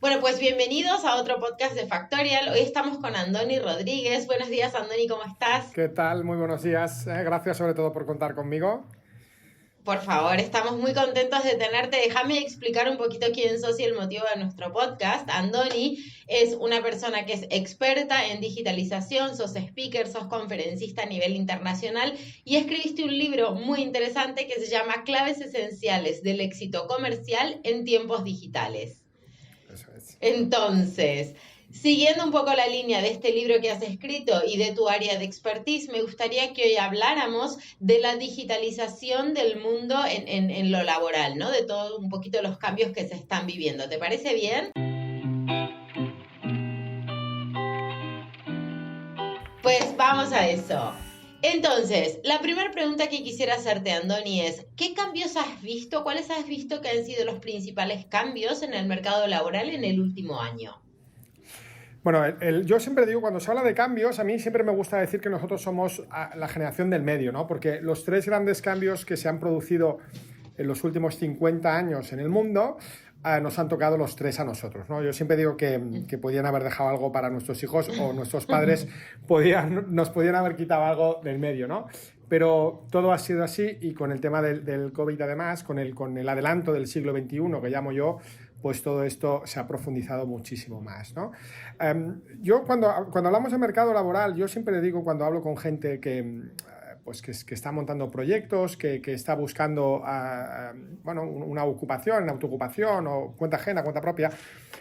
Bueno, pues bienvenidos a otro podcast de Factorial. Hoy estamos con Andoni Rodríguez. Buenos días, Andoni, ¿cómo estás? ¿Qué tal? Muy buenos días. Gracias sobre todo por contar conmigo. Por favor, estamos muy contentos de tenerte. Déjame explicar un poquito quién sos y el motivo de nuestro podcast. Andoni es una persona que es experta en digitalización, sos speaker, sos conferencista a nivel internacional y escribiste un libro muy interesante que se llama Claves Esenciales del Éxito Comercial en Tiempos Digitales. Eso es. Entonces, siguiendo un poco la línea de este libro que has escrito y de tu área de expertise, me gustaría que hoy habláramos de la digitalización del mundo en lo laboral, ¿no? De todo un poquito los cambios que se están viviendo. ¿Te parece bien? Pues vamos a eso. Entonces, la primera pregunta que quisiera hacerte, Andoni, es ¿qué cambios has visto? ¿Cuáles has visto que han sido los principales cambios en el mercado laboral en el último año? Bueno, yo siempre digo, cuando se habla de cambios, a mí siempre me gusta decir que nosotros somos la generación del medio, ¿no? Porque los tres grandes cambios que se han producido en los últimos 50 años en el mundo nos han tocado los tres a nosotros, ¿no? Yo siempre digo que podían haber dejado algo para nuestros hijos o nuestros padres nos podían haber quitado algo del medio, ¿no? Pero todo ha sido así y con el tema del COVID además, con el adelanto del siglo XXI que llamo yo, pues todo esto se ha profundizado muchísimo más, ¿no? Yo cuando hablamos de mercado laboral, yo siempre digo cuando hablo con gente que está montando proyectos, que está buscando bueno, una ocupación, una autoocupación o cuenta ajena, cuenta propia,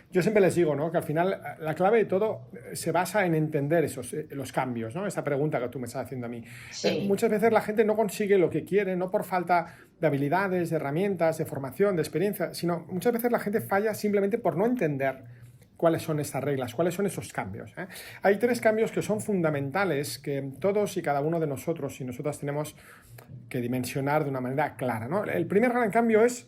yo siempre les digo, ¿no? Que al final la clave de todo se basa en entender los cambios, ¿no? Esta pregunta que tú me estás haciendo a mí. Sí. Muchas veces la gente no consigue lo que quiere, no por falta de habilidades, de herramientas, de formación, de experiencia, sino muchas veces la gente falla simplemente por no entender cuáles son estas reglas, cuáles son esos cambios. Hay tres cambios que son fundamentales que todos y cada uno de nosotros y nosotras tenemos que dimensionar de una manera clara, ¿no? El primer gran cambio es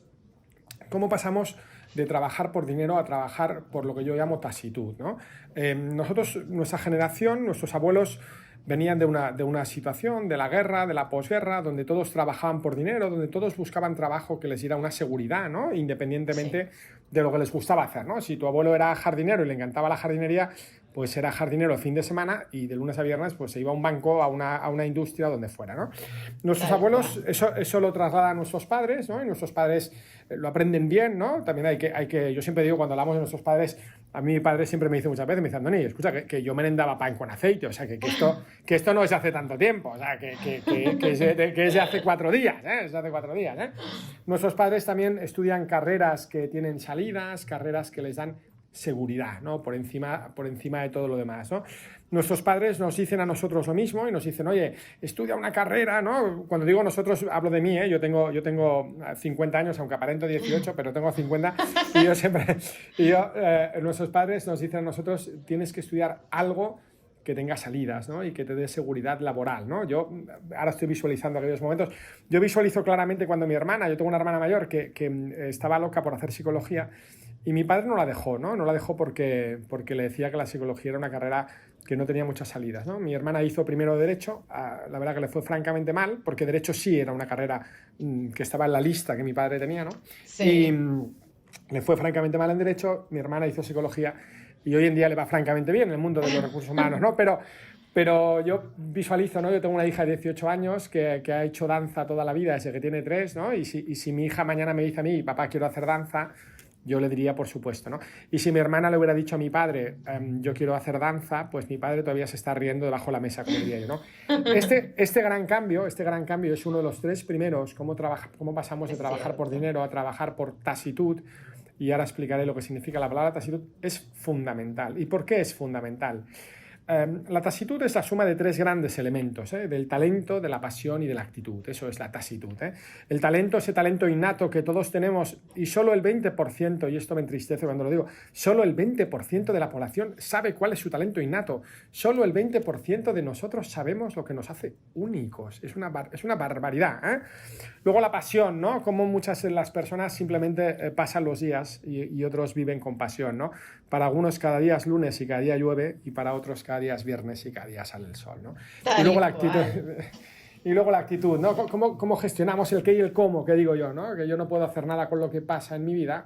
cómo pasamos de trabajar por dinero a trabajar por lo que yo llamo tasitud, ¿no? Nosotros, nuestra generación, nuestros abuelos venían de una situación, de la guerra, de la posguerra, donde todos trabajaban por dinero, donde todos buscaban trabajo que les diera una seguridad, ¿no? Independientemente de lo que les gustaba hacer, ¿no? Si tu abuelo era jardinero y le encantaba la jardinería, pues era jardinero el fin de semana y de lunes a viernes pues se iba a un banco, a una industria, donde fuera, ¿no? Nuestros abuelos, eso lo trasladan a nuestros padres, ¿no? Y nuestros padres lo aprenden bien, ¿no? También hay que, yo siempre digo, cuando hablamos de nuestros padres, a mí mi padre siempre me dice muchas veces, me dice, Andoni, escucha, que yo merendaba pan con aceite, o sea, que esto no es hace tanto tiempo, o sea, que es de hace 4 días, ¿eh? Es de hace 4 días, ¿eh? Nuestros padres también estudian carreras que tienen salidas, carreras que les dan seguridad, ¿no? Por encima de todo lo demás, ¿no? Nuestros padres nos dicen a nosotros lo mismo y nos dicen, oye, estudia una carrera, ¿no? Cuando digo nosotros, hablo de mí, ¿eh? Yo tengo 50 años, aunque aparento 18, pero tengo 50 nuestros padres nos dicen a nosotros, tienes que estudiar algo que tenga salidas, ¿no? Y que te dé seguridad laboral, ¿no? Yo ahora estoy visualizando aquellos momentos. Yo visualizo claramente cuando mi hermana, yo tengo una hermana mayor que estaba loca por hacer psicología y mi padre no la dejó, ¿no? No la dejó porque le decía que la psicología era una carrera que no tenía muchas salidas, ¿no? Mi hermana hizo primero Derecho, la verdad que le fue francamente mal, porque Derecho sí era una carrera que estaba en la lista que mi padre tenía, ¿no? Sí. Y le fue francamente mal en Derecho, mi hermana hizo Psicología y hoy en día le va francamente bien en el mundo de los recursos humanos, ¿no? Pero yo visualizo, ¿no? Yo tengo una hija de 18 años que ha hecho danza toda la vida, desde que tiene 3, ¿no? Y si mi hija mañana me dice a mí, papá, quiero hacer danza, yo le diría, por supuesto, ¿no? Y si mi hermana le hubiera dicho a mi padre, yo quiero hacer danza, pues mi padre todavía se está riendo debajo de la mesa, como diría yo, ¿no? Este gran cambio es uno de los tres primeros, cómo pasamos de trabajar por dinero a trabajar por tasitud, y ahora explicaré lo que significa la palabra tasitud, es fundamental. ¿Y por qué es fundamental? La tasitud es la suma de 3 grandes elementos, del talento, de la pasión y de la actitud. Eso es la tasitud. El talento, ese talento innato que todos tenemos, y solo el 20%, y esto me entristece cuando lo digo, solo el 20% de la población sabe cuál es su talento innato. Solo el 20% de nosotros sabemos lo que nos hace únicos. Es una barbaridad, ¿eh? Luego la pasión, ¿no? Como muchas de las personas simplemente pasan los días y otros viven con pasión, ¿no? Para algunos cada día es lunes y cada día llueve, y para otros cada día es viernes y cada día sale el sol, ¿no? Y luego la actitud, ¿no? ¿Cómo gestionamos el qué y el cómo, que digo yo, ¿no? Que yo no puedo hacer nada con lo que pasa en mi vida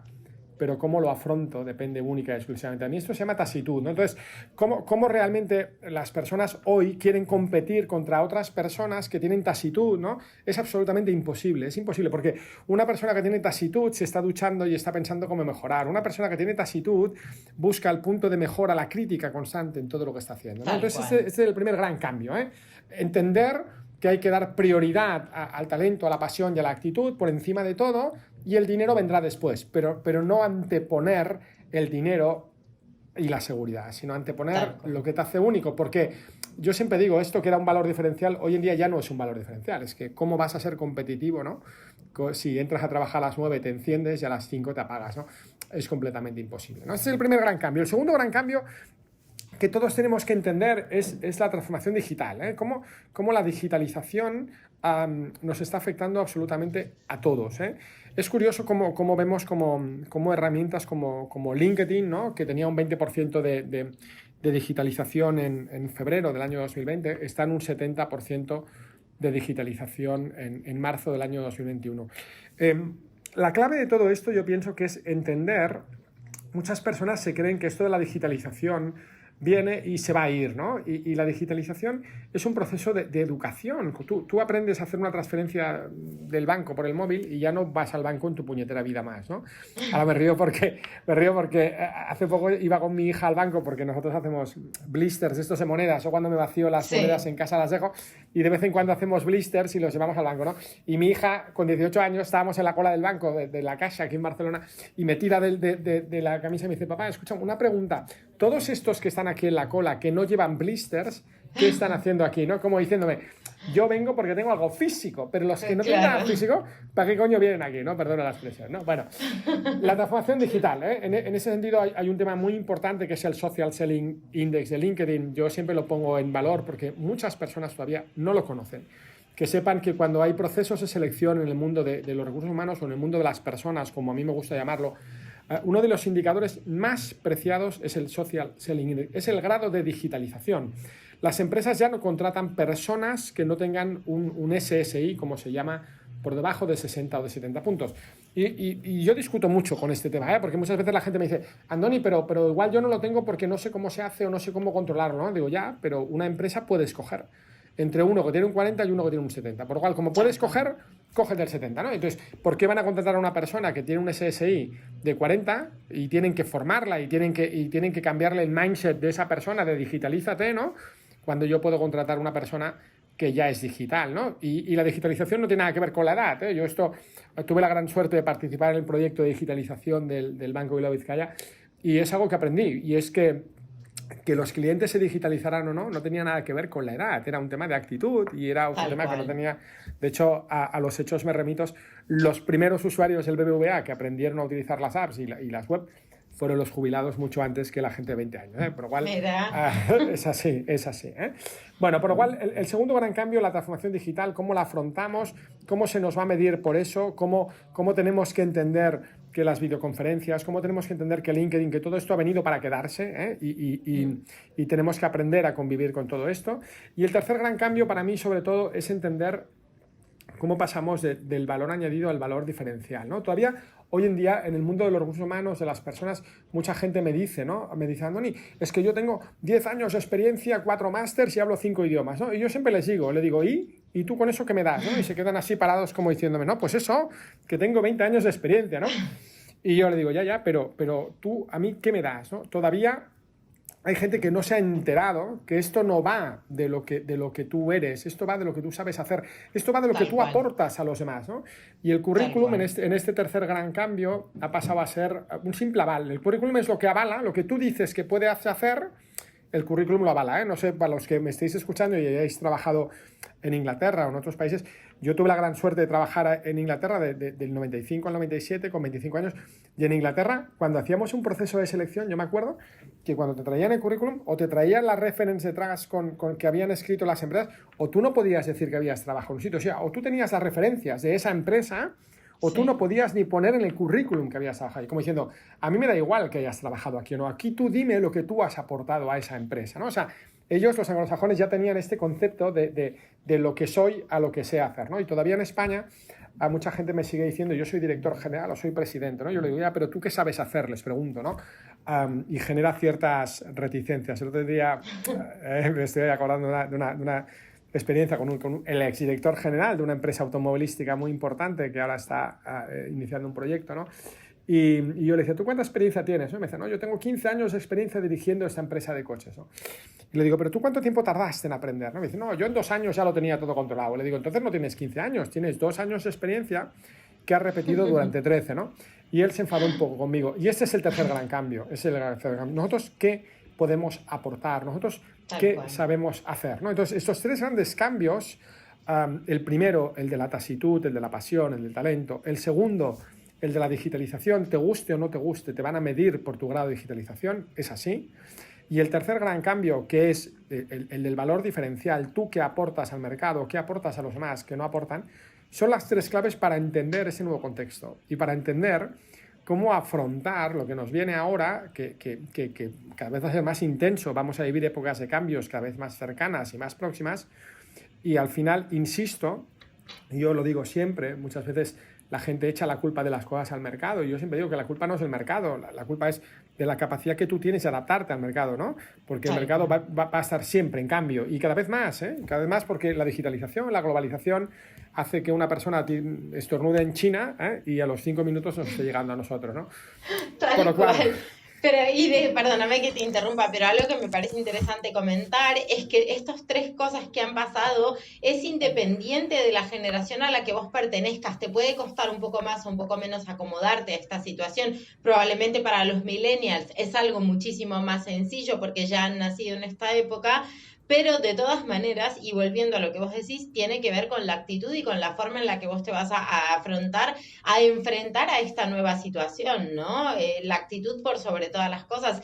pero cómo lo afronto depende única y exclusivamente de mí. Esto se llama tasitud, ¿no? Entonces, ¿cómo realmente las personas hoy quieren competir contra otras personas que tienen tasitud, ¿no? Es absolutamente imposible, es imposible, porque una persona que tiene tasitud se está duchando y está pensando cómo mejorar. Una persona que tiene tasitud busca el punto de mejora, la crítica constante en todo lo que está haciendo, ¿no? Entonces, este es el primer gran cambio, ¿eh? Entender que hay que dar prioridad al talento, a la pasión y a la actitud por encima de todo, y el dinero vendrá después, pero no anteponer el dinero y la seguridad, sino anteponer lo que te hace único, porque yo siempre digo, esto que era un valor diferencial, hoy en día ya no es un valor diferencial, es que cómo vas a ser competitivo, ¿no? Si entras a trabajar a las 9 te enciendes y a las 5 te apagas, ¿no? Es completamente imposible, ¿no? Este es el primer gran cambio. El segundo gran cambio que todos tenemos que entender es la transformación digital, ¿eh? Cómo la digitalización nos está afectando absolutamente a todos, ¿eh? Es curioso cómo vemos como herramientas como LinkedIn, ¿no? Que tenía un 20% de digitalización en febrero del año 2020, está en un 70% de digitalización en marzo del año 2021. La clave de todo esto yo pienso que es entender, muchas personas se creen que esto de la digitalización viene y se va a ir, ¿no? Y la digitalización es un proceso de educación. Tú aprendes a hacer una transferencia del banco por el móvil y ya no vas al banco en tu puñetera vida más, ¿no? Ahora me río porque hace poco iba con mi hija al banco porque nosotros hacemos blisters estos de monedas, o cuando me vacío las monedas en casa las dejo, y de vez en cuando hacemos blisters y los llevamos al banco, ¿no? Y mi hija, con 18 años, estábamos en la cola del banco de la Caixa aquí en Barcelona, y me tira de la camisa y me dice: papá, escucha, una pregunta, todos estos que están aquí en la cola, que no llevan blisters, ¿qué están haciendo aquí? ¿No? Como diciéndome, yo vengo porque tengo algo físico, pero los que no tienen nada físico, ¿para qué coño vienen aquí? ¿No? Perdona la expresión, ¿no? Bueno, la transformación digital, ¿eh? En ese sentido hay un tema muy importante que es el Social Selling Index de LinkedIn. Yo siempre lo pongo en valor porque muchas personas todavía no lo conocen. Que sepan que cuando hay procesos de selección en el mundo de los recursos humanos o en el mundo de las personas, como a mí me gusta llamarlo, uno de los indicadores más preciados es el Social Selling Index, es el grado de digitalización. Las empresas ya no contratan personas que no tengan un SSI, como se llama, por debajo de 60 o de 70 puntos. Y yo discuto mucho con este tema, ¿eh? Porque muchas veces la gente me dice: Andoni, pero igual yo no lo tengo porque no sé cómo se hace o no sé cómo controlarlo, ¿no? Digo, ya, pero una empresa puede escoger entre uno que tiene un 40 y uno que tiene un 70. Por lo cual, como puedes coger, cógete el 70, ¿no? Entonces, ¿por qué van a contratar a una persona que tiene un SSI de 40 y tienen que formarla y tienen que cambiarle el mindset de esa persona de digitalízate, ¿no? Cuando yo puedo contratar a una persona que ya es digital, ¿no? Y la digitalización no tiene nada que ver con la edad, ¿eh? Yo tuve la gran suerte de participar en el proyecto de digitalización del Banco Bilbao Vizcaya, y es algo que aprendí, y es que los clientes se digitalizaran o no tenía nada que ver con la edad, era un tema de actitud y era un tema que no tenía. De hecho, a los hechos me remito, los primeros usuarios del BBVA que aprendieron a utilizar las apps y las web fueron los jubilados mucho antes que la gente de 20 años, ¿eh? Por lo cual, es así, ¿eh? Bueno, por lo cual, el segundo gran cambio, la transformación digital, cómo la afrontamos, cómo se nos va a medir por eso, cómo tenemos que entender que las videoconferencias, cómo tenemos que entender que LinkedIn, que todo esto ha venido para quedarse, ¿eh? Y tenemos que aprender a convivir con todo esto. Y el tercer gran cambio para mí, sobre todo, es entender cómo pasamos del valor añadido al valor diferencial, ¿no? Todavía hoy en día, en el mundo de los recursos humanos, de las personas, mucha gente me dice, ¿no? Me dice: Andoni, es que yo tengo 10 años de experiencia, 4 másters y hablo 5 idiomas, ¿no? Y yo siempre le digo, ¿y tú con eso qué me das, ¿no? Y se quedan así parados como diciéndome: no, pues eso, que tengo 20 años de experiencia, ¿no? Y yo le digo, ya, pero tú, ¿a mí qué me das, ¿no? Todavía hay gente que no se ha enterado que esto no va de lo que tú eres, esto va de lo que tú sabes hacer, esto va de lo que tú aportas a los demás, ¿no? Y el currículum en este tercer gran cambio ha pasado a ser un simple aval. El currículum es lo que avala, lo que tú dices que puedes hacer, el currículum lo avala, ¿eh? No sé, para los que me estéis escuchando y hayáis trabajado en Inglaterra o en otros países, yo tuve la gran suerte de trabajar en Inglaterra del 95 al 97 con 25 años, y en Inglaterra, cuando hacíamos un proceso de selección, yo me acuerdo que cuando te traían el currículum o te traían las reference tracks con que habían escrito las empresas, o tú no podías decir que habías trabajado en un sitio, o sea, o tú tenías las referencias de esa empresa, o tú no podías ni poner en el currículum que habías trabajado. Y como diciendo, a mí me da igual que hayas trabajado aquí o no, aquí tú dime lo que tú has aportado a esa empresa, ¿no? O sea, ellos, los anglosajones, ya tenían este concepto de lo que soy a lo que sé hacer, ¿no? Y todavía en España a mucha gente me sigue diciendo, yo soy director general o soy presidente, ¿no? Yo le digo, ya, pero ¿tú qué sabes hacer? Les pregunto, ¿no? Y genera ciertas reticencias. El otro día me estoy acordando de una experiencia con el exdirector general de una empresa automovilística muy importante que ahora está iniciando un proyecto, ¿no? Y yo le decía, ¿tú cuánta experiencia tienes? ¿No? Me dice, no, yo tengo 15 años de experiencia dirigiendo esta empresa de coches, ¿no? Y le digo, ¿pero tú cuánto tiempo tardaste en aprender? ¿No? Me dice, no, yo en 2 años ya lo tenía todo controlado. Le digo, entonces no tienes 15 años, tienes 2 años de experiencia que has repetido durante 13, ¿no? Y él se enfadó un poco conmigo. Y este es el tercer gran cambio. Nosotros, ¿qué podemos aportar? Nosotros, ¿qué sabemos hacer? ¿No? Entonces, estos 3 grandes cambios, el primero, el de la tasitud, el de la pasión, el del talento. El segundo, el de la digitalización, te guste o no te guste, te van a medir por tu grado de digitalización, es así. Y el tercer gran cambio, que es el del valor diferencial, tú qué aportas al mercado, qué aportas a los demás que no aportan, son las 3 claves para entender ese nuevo contexto y para entender cómo afrontar lo que nos viene ahora, que cada vez va a ser más intenso, vamos a vivir épocas de cambios cada vez más cercanas y más próximas, y al final, insisto, y yo lo digo siempre, muchas veces la gente echa la culpa de las cosas al mercado, y yo siempre digo que la culpa no es del mercado, la culpa es de la capacidad que tú tienes de adaptarte al mercado, ¿no? Porque el mercado va a estar siempre en cambio, y cada vez más, cada vez más, porque la digitalización, la globalización hace que una persona estornude en China, y a los 5 minutos nos esté llegando a nosotros, ¿no? Por lo cual... Pero, perdóname que te interrumpa, pero algo que me parece interesante comentar es que estas 3 cosas que han pasado es independiente de la generación a la que vos pertenezcas. Te puede costar un poco más o un poco menos acomodarte a esta situación. Probablemente para los millennials es algo muchísimo más sencillo porque ya han nacido en esta época. Pero de todas maneras, y volviendo a lo que vos decís, tiene que ver con la actitud y con la forma en la que vos te vas a afrontar, a enfrentar a esta nueva situación, ¿no? La actitud por sobre todas las cosas,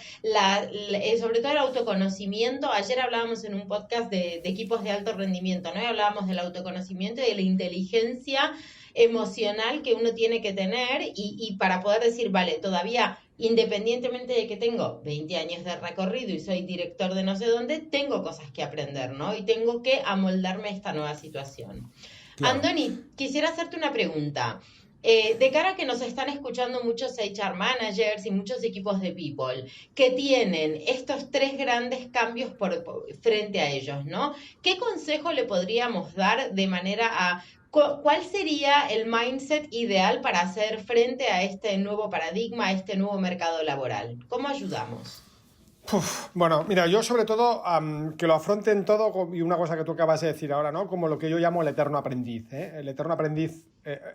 sobre todo el autoconocimiento. Ayer hablábamos en un podcast de equipos de alto rendimiento, ¿no? Y hablábamos del autoconocimiento y de la inteligencia emocional que uno tiene que tener y para poder decir, vale, todavía... Independientemente de que tengo 20 años de recorrido y soy director de no sé dónde, tengo cosas que aprender, ¿no? Y tengo que amoldarme a esta nueva situación. Claro. Andoni, quisiera hacerte una pregunta. De cara a que nos están escuchando muchos HR managers y muchos equipos de people que tienen estos 3 grandes cambios frente a ellos, ¿no? ¿Qué consejo le podríamos dar de manera a... ¿Cuál sería el mindset ideal para hacer frente a este nuevo paradigma, a este nuevo mercado laboral? ¿Cómo ayudamos? Bueno, mira, yo sobre todo que lo afronten todo, y una cosa que tú acabas de decir ahora, ¿no? Como lo que yo llamo el eterno aprendiz, ¿eh? El eterno aprendiz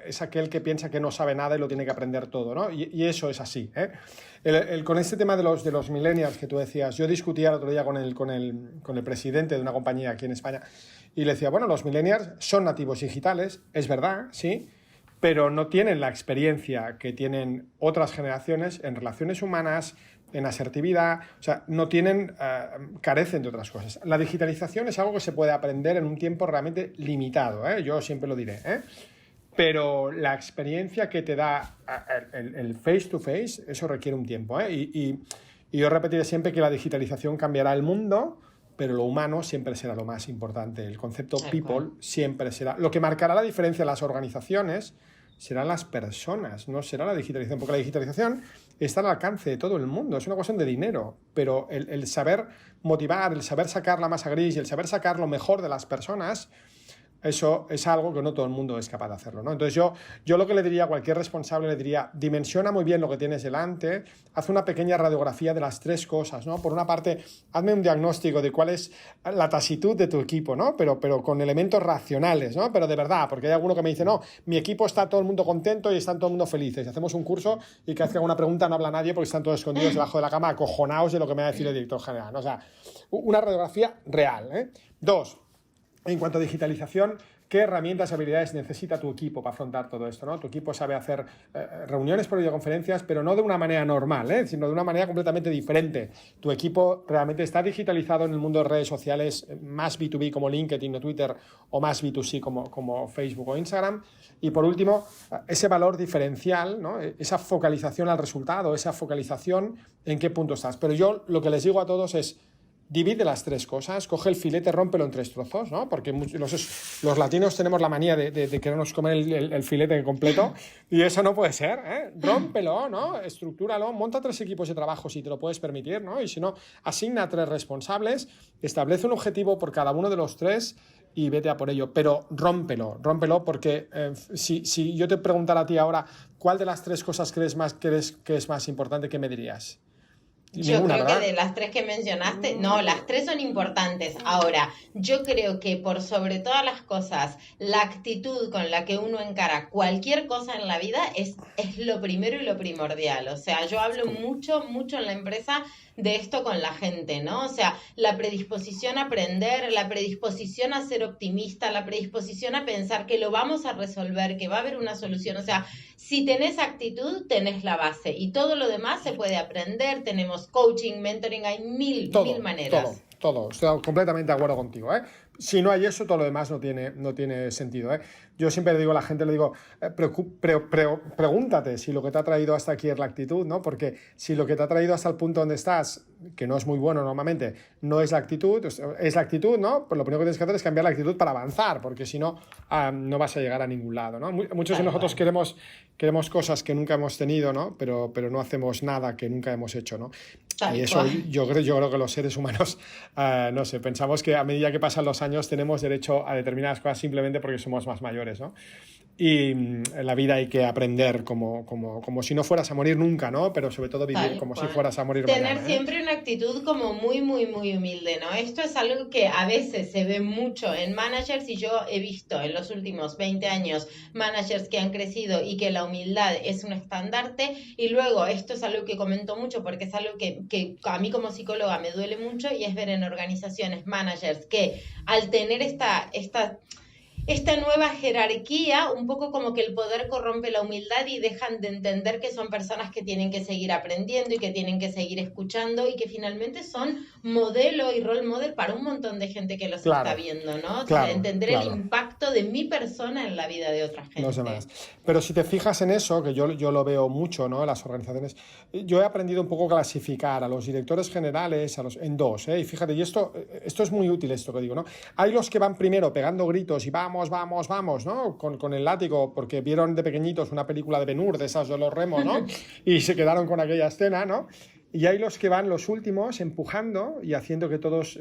es aquel que piensa que no sabe nada y lo tiene que aprender todo, ¿no? Y eso es así, ¿eh? Con este tema de los millennials que tú decías, yo discutía el otro día con el presidente de una compañía aquí en España y le decía, bueno, los millennials son nativos digitales, es verdad, sí, pero no tienen la experiencia que tienen otras generaciones en relaciones humanas, en asertividad, o sea, no tienen, carecen de otras cosas. La digitalización es algo que se puede aprender en un tiempo realmente limitado, ¿eh? Yo siempre lo diré, ¿eh? Pero la experiencia que te da el face to face, eso requiere un tiempo, ¿eh? Y yo repetiré siempre que la digitalización cambiará el mundo, pero lo humano siempre será lo más importante. El concepto people siempre será... Lo que marcará la diferencia en las organizaciones serán las personas, no será la digitalización, porque la digitalización está al alcance de todo el mundo, es una cuestión de dinero, pero el saber motivar, el saber sacar la masa gris y el saber sacar lo mejor de las personas, eso es algo que no todo el mundo es capaz de hacerlo, ¿no? Entonces yo lo que le diría a cualquier responsable, le diría, dimensiona muy bien lo que tienes delante, haz una pequeña radiografía de las 3 cosas, ¿no? Por una parte, hazme un diagnóstico de cuál es la tasitud de tu equipo, ¿no? Pero con elementos racionales, ¿no? Pero de verdad, porque hay alguno que me dice, no, mi equipo está todo el mundo contento y están todo el mundo felices. Y hacemos un curso y cada vez que hago una pregunta no habla nadie porque están todos escondidos debajo de la cama, acojonados de lo que me va a decir el director general, ¿no? O sea, una radiografía real, ¿eh? 2. En cuanto a digitalización, ¿qué herramientas y habilidades necesita tu equipo para afrontar todo esto, ¿no? Tu equipo sabe hacer reuniones por videoconferencias, pero no de una manera normal, sino de una manera completamente diferente. Tu equipo realmente está digitalizado en el mundo de redes sociales más B2B como LinkedIn o Twitter o más B2C como Facebook o Instagram. Y por último, ese valor diferencial, ¿no? Esa focalización al resultado, esa focalización en qué punto estás. Pero yo lo que les digo a todos es divide las tres cosas, coge el filete, rómpelo en tres trozos, ¿no? Porque los latinos tenemos la manía de querernos comer el filete completo y eso no puede ser, ¿eh? Rómpelo, ¿no? Estructúralo, monta 3 equipos de trabajo si te lo puedes permitir, ¿no? Y si no, asigna 3 responsables, establece un objetivo por cada uno de los 3 y vete a por ello, pero rómpelo porque si yo te preguntara a ti ahora cuál de las 3 cosas crees que es más importante, ¿qué me dirías? Yo Ninguna, creo ¿verdad? que de las 3 que mencionaste, no, las 3 son importantes. Ahora, yo creo que por sobre todas las cosas, la actitud con la que uno encara cualquier cosa en la vida es lo primero y lo primordial. O sea, yo hablo mucho, mucho en la empresa de esto con la gente, ¿no? O sea, la predisposición a aprender, la predisposición a ser optimista, la predisposición a pensar que lo vamos a resolver, que va a haber una solución. O sea, si tenés actitud, tenés la base y todo lo demás se puede aprender. Tenemos coaching, mentoring, hay mil maneras. Todo. Estoy completamente de acuerdo contigo, ¿eh? Si no hay eso, todo lo demás no tiene sentido, ¿eh? Yo siempre le digo a la gente, pregúntate si lo que te ha traído hasta aquí es la actitud, ¿no? Porque si lo que te ha traído hasta el punto donde estás, que no es muy bueno normalmente, no es la actitud, es la actitud, ¿no? Pues lo primero que tienes que hacer es cambiar la actitud para avanzar, porque si no, no vas a llegar a ningún lado, ¿no? Muchos de nosotros queremos cosas que nunca hemos tenido, ¿no? Pero no hacemos nada que nunca hemos hecho, ¿no? Y eso yo creo que los seres humanos, no sé, pensamos que a medida que pasan los años tenemos derecho a determinadas cosas simplemente porque somos más mayores, ¿no? Y en la vida hay que aprender como si no fueras a morir nunca, ¿no? Pero sobre todo vivir como si fueras a morir mañana. Tener siempre una actitud como muy, muy, muy humilde, ¿no? Esto es algo que a veces se ve mucho en managers y yo he visto en los últimos 20 años managers que han crecido y que la humildad es un estandarte y luego esto es algo que comento mucho porque es algo que a mí como psicóloga me duele mucho y es ver en organizaciones managers que al tener esta nueva jerarquía, un poco como que el poder corrompe la humildad y dejan de entender que son personas que tienen que seguir aprendiendo y que tienen que seguir escuchando y que finalmente son modelo y role model para un montón de gente que los está viendo, ¿no? O sea, entender el impacto de mi persona en la vida de otra gente. Los demás. Pero si te fijas en eso, que yo lo veo mucho, ¿no? En las organizaciones, yo he aprendido un poco a clasificar a los directores generales en 2, ¿eh? Y fíjate, y esto es muy útil esto que digo, ¿no? Hay los que van primero pegando gritos y vamos, ¿no? Con el látigo, porque vieron de pequeñitos una película de Ben-Hur, de esas de los remos, ¿no? Y se quedaron con aquella escena, ¿no? Y hay los que van los últimos empujando y haciendo que todos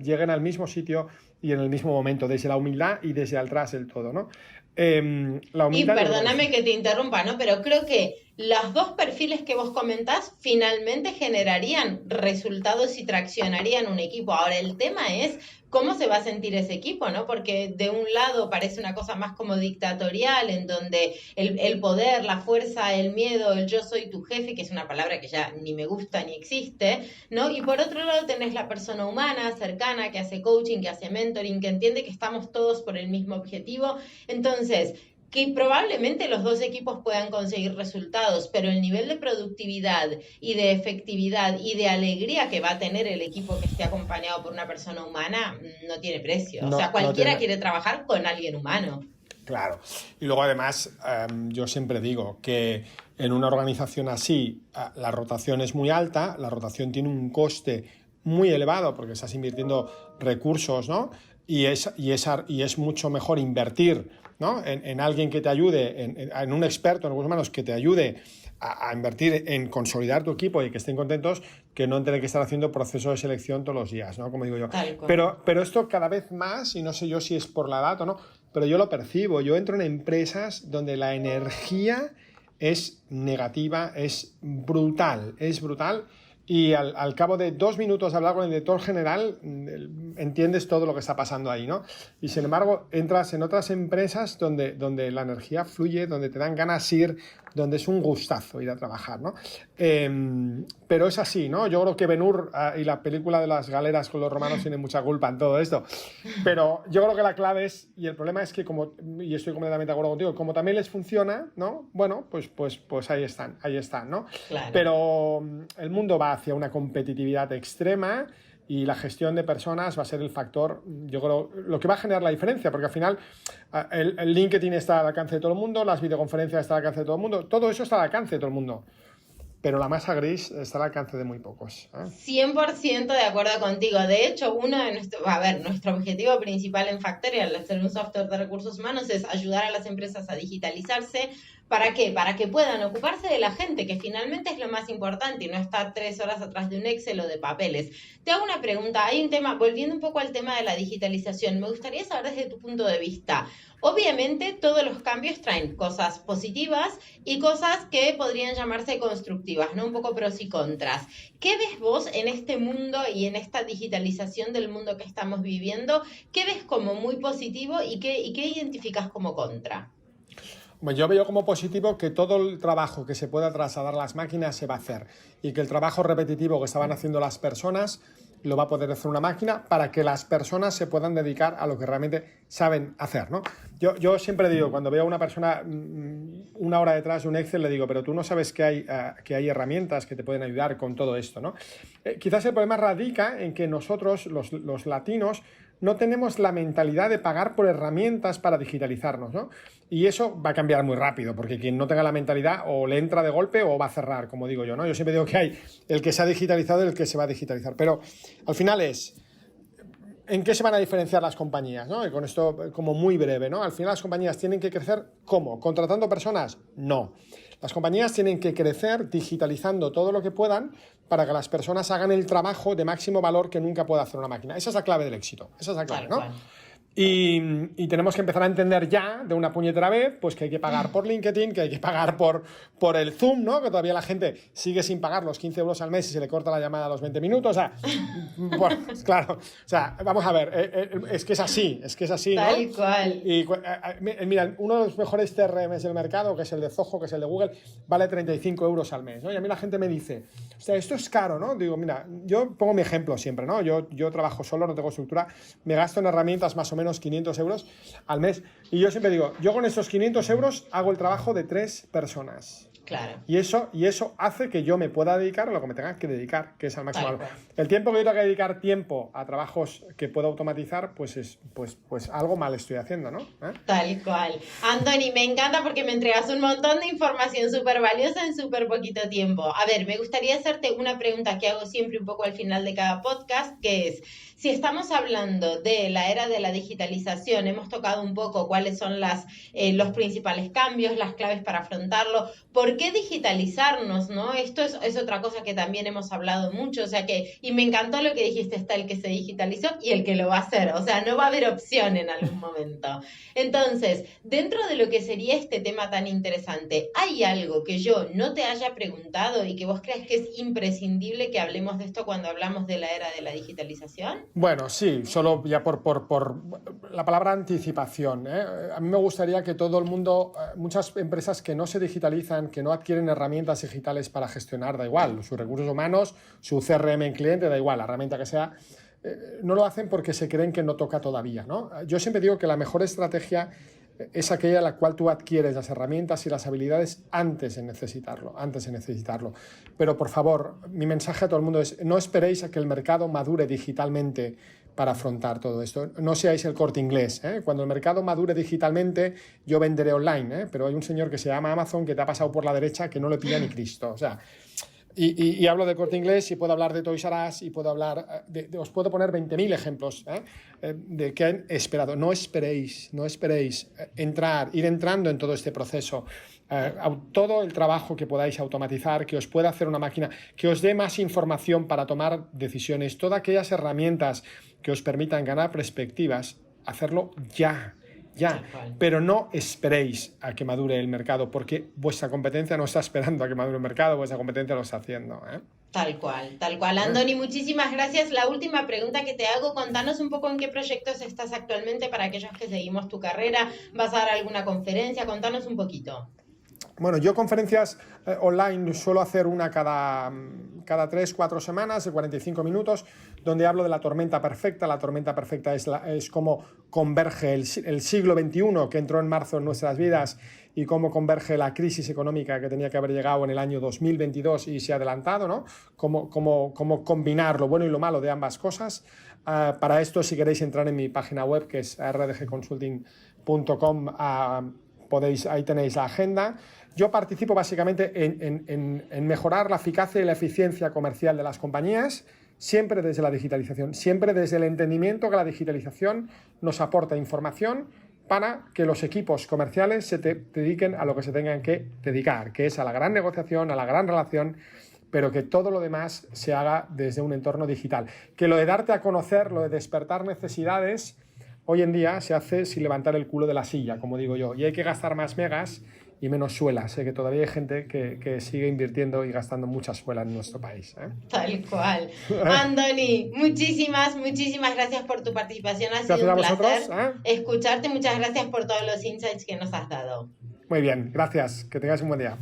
lleguen al mismo sitio y en el mismo momento, desde la humildad y desde atrás del todo, ¿no? Y perdóname que te interrumpa, ¿no? Pero creo que los 2 perfiles que vos comentás finalmente generarían resultados y traccionarían un equipo. Ahora, el tema es cómo se va a sentir ese equipo, ¿no? Porque de un lado parece una cosa más como dictatorial, en donde el poder, la fuerza, el miedo, el yo soy tu jefe, que es una palabra que ya ni me gusta ni existe, ¿no? Y por otro lado tenés la persona humana, cercana, que hace coaching, que hace mentoring, que entiende que estamos todos por el mismo objetivo. Entonces, que probablemente los 2 equipos puedan conseguir resultados, pero el nivel de productividad y de efectividad y de alegría que va a tener el equipo que esté acompañado por una persona humana no tiene precio. O sea, cualquiera quiere trabajar con alguien humano. Claro. Y luego además, yo siempre digo que en una organización así la rotación es muy alta, la rotación tiene un coste muy elevado porque estás invirtiendo recursos, ¿no? Y es mucho mejor invertir, ¿no? en alguien que te ayude, en un experto en recursos humanos que te ayude a invertir en consolidar tu equipo y que estén contentos, que no tener que estar haciendo procesos de selección todos los días, ¿no? Como digo yo. Pero esto cada vez más, y no sé yo si es por la edad o no, pero yo lo percibo. Yo entro en empresas donde la energía es negativa, es brutal. Y al cabo de 2 minutos de hablar con el director general, entiendes todo lo que está pasando ahí, ¿no? Y sin embargo, entras en otras empresas donde la energía fluye, donde te dan ganas ir, donde es un gustazo ir a trabajar, ¿no? Pero es así, ¿no? Yo creo que Ben-Hur y la película de las galeras con los romanos tienen mucha culpa en todo esto. Pero yo creo que la clave es, y el problema es que y estoy completamente de acuerdo contigo, como también les funciona, ¿no? Bueno, pues ahí están, ¿no? Claro. Pero el mundo va hacia una competitividad extrema y la gestión de personas va a ser el factor, yo creo, lo que va a generar la diferencia, porque al final el LinkedIn está al alcance de todo el mundo, las videoconferencias están al alcance de todo el mundo, todo eso está al alcance de todo el mundo. pero la masa gris está al alcance de muy pocos. 100% de acuerdo contigo. De hecho, nuestro objetivo principal en Factorial, al ser un software de recursos humanos, es ayudar a las empresas a digitalizarse. ¿Para qué? Para que puedan ocuparse de la gente, que finalmente es lo más importante, y no estar 3 horas atrás de un Excel o de papeles. Te hago una pregunta, hay un tema, volviendo un poco al tema de la digitalización, me gustaría saber desde tu punto de vista. Obviamente todos los cambios traen cosas positivas y cosas que podrían llamarse constructivas, ¿no? Un poco pros y contras. ¿Qué ves vos en este mundo y en esta digitalización del mundo que estamos viviendo? ¿Qué ves como muy positivo y qué identificas como contra? Yo veo como positivo que todo el trabajo que se pueda trasladar a las máquinas se va a hacer y que el trabajo repetitivo que estaban haciendo las personas lo va a poder hacer una máquina para que las personas se puedan dedicar a lo que realmente saben hacer, ¿no? Yo siempre digo, cuando veo a una persona una hora detrás de un Excel, le digo, pero tú no sabes que hay herramientas que te pueden ayudar con todo esto, ¿no? Quizás el problema radica en que nosotros, los latinos, no tenemos la mentalidad de pagar por herramientas para digitalizarnos, ¿no? Y eso va a cambiar muy rápido, porque quien no tenga la mentalidad o le entra de golpe o va a cerrar, como digo yo, ¿no? Yo siempre digo que hay el que se ha digitalizado y el que se va a digitalizar, pero al final ¿en qué se van a diferenciar las compañías, ¿no? Y con esto como muy breve, ¿no? Al final las compañías tienen que crecer, ¿cómo? ¿Contratando personas? No. Las compañías tienen que crecer digitalizando todo lo que puedan para que las personas hagan el trabajo de máximo valor que nunca puede hacer una máquina. Esa es la clave del éxito. Esa es la clave, ¿no? Y tenemos que empezar a entender ya, de una puñetera vez, pues que hay que pagar por LinkedIn, que hay que pagar por el Zoom, ¿no? Que todavía la gente sigue sin pagar los 15 euros al mes y se le corta la llamada a los 20 minutos. O sea, bueno, claro. O sea, vamos a ver, es que es así, ¿no? Tal cual. Y mira, uno de los mejores CRMs del mercado, que es el de Zoho, que es el de Google, vale 35 euros al mes, ¿no? Y a mí la gente me dice, o sea, esto es caro, ¿no? Digo, mira, yo pongo mi ejemplo siempre, ¿no? Yo trabajo solo, no tengo estructura, me gasto en herramientas más o menos 500 euros al mes. Y yo siempre digo, yo con esos 500 euros hago el trabajo de 3 personas. Claro. Y eso hace que yo me pueda dedicar a lo que me tenga que dedicar, que es al máximo valor. El tiempo que yo tengo que dedicar tiempo a trabajos que puedo automatizar, pues algo mal estoy haciendo, ¿no? Tal cual. Anthony, me encanta porque me entregas un montón de información súper valiosa en súper poquito tiempo. A ver, me gustaría hacerte una pregunta que hago siempre un poco al final de cada podcast, que es, si estamos hablando de la era de la digitalización, hemos tocado un poco cuáles son los principales cambios, las claves para afrontarlo. ¿Por qué digitalizarnos, no? Esto es otra cosa que también hemos hablado mucho, o sea que, y me encantó lo que dijiste, está el que se digitalizó y el que lo va a hacer, o sea, no va a haber opción en algún momento. Entonces, dentro de lo que sería este tema tan interesante, ¿hay algo que yo no te haya preguntado y que vos creas que es imprescindible que hablemos de esto cuando hablamos de la era de la digitalización? Bueno, sí, solo ya por la palabra anticipación, ¿eh? A mí me gustaría que todo el mundo, muchas empresas que no se digitalizan, que no adquieren herramientas digitales para gestionar, da igual, sus recursos humanos, su CRM en cliente, da igual, la herramienta que sea, no lo hacen porque se creen que no toca todavía, ¿no? Yo siempre digo que la mejor estrategia es aquella en la cual tú adquieres las herramientas y las habilidades antes de necesitarlo. Pero, por favor, mi mensaje a todo el mundo es, no esperéis a que el mercado madure digitalmente para afrontar todo esto. No seáis el Corte Inglés, ¿eh? Cuando el mercado madure digitalmente, yo venderé online, ¿eh? Pero hay un señor que se llama Amazon que te ha pasado por la derecha que no le pilla ni Cristo. O sea, y hablo de Corte Inglés y puedo hablar de Toys R Us y puedo hablar os puedo poner 20.000 ejemplos de que han esperado. No esperéis ir entrando en todo este proceso. Todo el trabajo que podáis automatizar, que os pueda hacer una máquina, que os dé más información para tomar decisiones, todas aquellas herramientas que os permitan ganar perspectivas, hacerlo ya. Pero no esperéis a que madure el mercado, porque vuestra competencia no está esperando a que madure el mercado, vuestra competencia lo está haciendo, ¿eh? Tal cual. Anthony, muchísimas gracias. La última pregunta que te hago, contanos un poco en qué proyectos estás actualmente para aquellos que seguimos tu carrera. ¿Vas a dar alguna conferencia? Contanos un poquito. Bueno, yo conferencias online suelo hacer una cada 3-4 semanas de 45 minutos, donde hablo de la tormenta perfecta. La tormenta perfecta es cómo converge el siglo XXI que entró en marzo en nuestras vidas y cómo converge la crisis económica que tenía que haber llegado en el año 2022 y se ha adelantado, ¿no? Cómo combinar lo bueno y lo malo de ambas cosas. Para esto, si queréis entrar en mi página web, que es rdgconsulting.com, ahí tenéis la agenda. Yo participo básicamente en mejorar la eficacia y la eficiencia comercial de las compañías, siempre desde la digitalización, siempre desde el entendimiento que la digitalización nos aporta información para que los equipos comerciales se dediquen a lo que se tengan que dedicar, que es a la gran negociación, a la gran relación, pero que todo lo demás se haga desde un entorno digital. Que lo de darte a conocer, lo de despertar necesidades, hoy en día se hace sin levantar el culo de la silla, como digo yo, y hay que gastar más megas y menos suelas. Sé que todavía hay gente que sigue invirtiendo y gastando muchas suelas en nuestro país. Tal cual. Andoni, muchísimas gracias por tu participación. Ha sido un placer escucharte. Muchas gracias por todos los insights que nos has dado. Muy bien, gracias. Que tengas un buen día.